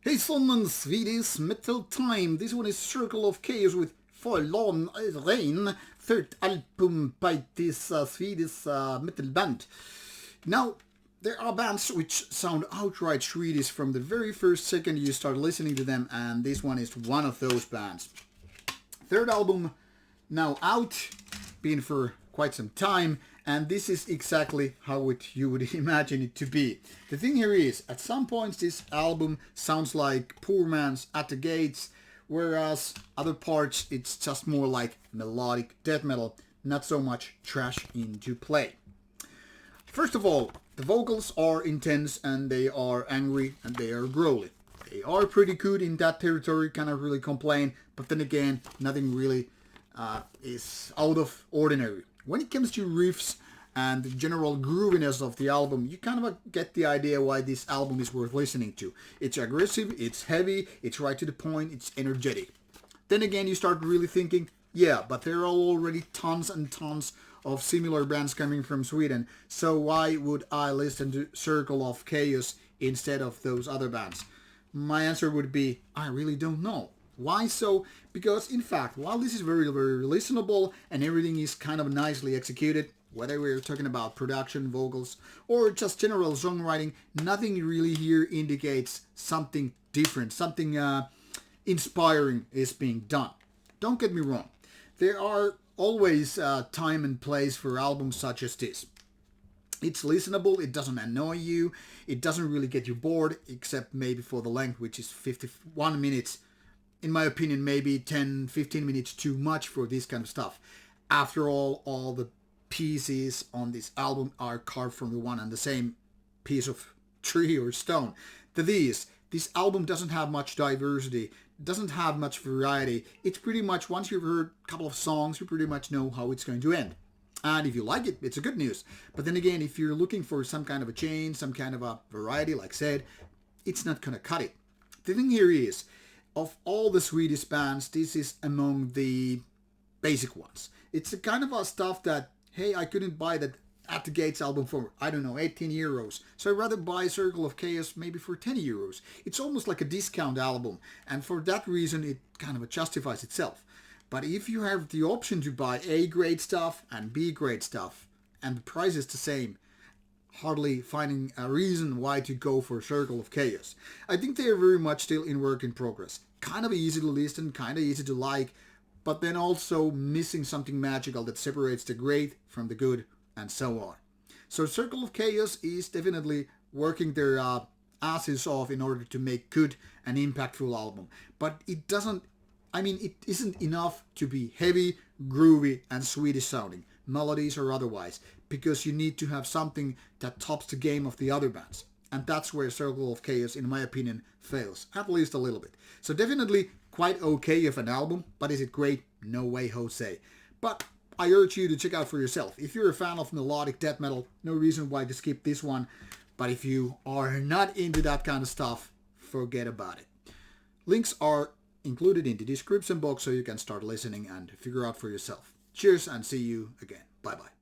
Hey Solman, Swedish metal time. This one is Circle of Chaos with Forlorn, third album by this Swedish metal band. Now, there are bands which sound outright Swedish from the very first second you start listening to them, and this one is one of those bands. Third album now out, been for quite some time, and this is exactly how you would imagine it to be. The thing here is, at some points this album sounds like poor man's At the Gates, whereas other parts it's just more like melodic death metal, not so much trash into play. First of all, the vocals are intense and they are angry and they are growly. They are pretty good in that territory, cannot really complain, but then again, nothing really is out of ordinary. When it comes to riffs and the general grooviness of the album, you kind of get the idea why this album is worth listening to. It's aggressive, it's heavy, it's right to the point, it's energetic. Then again, you start really thinking, yeah, but there are already tons and tons of similar bands coming from Sweden, so why would I listen to Circle of Chaos instead of those other bands? My answer would be, I really don't know. Why so? Because in fact, while this is very listenable and everything is kind of nicely executed, whether we're talking about production, vocals, or just general songwriting, nothing really here indicates something different, something inspiring is being done. Don't get me wrong. There are always time and place for albums such as this. It's listenable, it doesn't annoy you, it doesn't really get you bored, except maybe for the length, which is 51 minutes. In my opinion, maybe 10-15 minutes too much for this kind of stuff. After all the pieces on this album are carved from the one and the same piece of tree or stone. This album doesn't have much diversity, doesn't have much variety. It's pretty much, once you've heard a couple of songs, you pretty much know how it's going to end. And if you like it, it's a good news. But then again, if you're looking for some kind of a change, some kind of a variety, like I said, it's not going to cut it. The thing here is, of all the Swedish bands, this is among the basic ones. It's the kind of a stuff that, hey, I couldn't buy that At the Gates album for, I don't know, 18 euros. So I'd rather buy Circle of Chaos maybe for 10 euros. It's almost like a discount album. And for that reason, it kind of justifies itself. But if you have the option to buy A-grade stuff and B-grade stuff, and the price is the same, hardly finding a reason why to go for Circle of Chaos. I think they are very much still in work in progress. Kind of easy to listen, kind of easy to like, but then also missing something magical that separates the great from the good, and so on. So Circle of Chaos is definitely working their asses off in order to make good and impactful album. But it isn't enough to be heavy, groovy, and Swedish sounding, melodies or otherwise, because you need to have something that tops the game of the other bands. And that's where Circle of Chaos, in my opinion, fails, at least a little bit. So definitely quite okay of an album, but is it great? No way, Jose. But I urge you to check out for yourself. If you're a fan of melodic death metal, no reason why to skip this one. But if you are not into that kind of stuff, forget about it. Links are included in the description box so you can start listening and figure out for yourself. Cheers and see you again. Bye bye.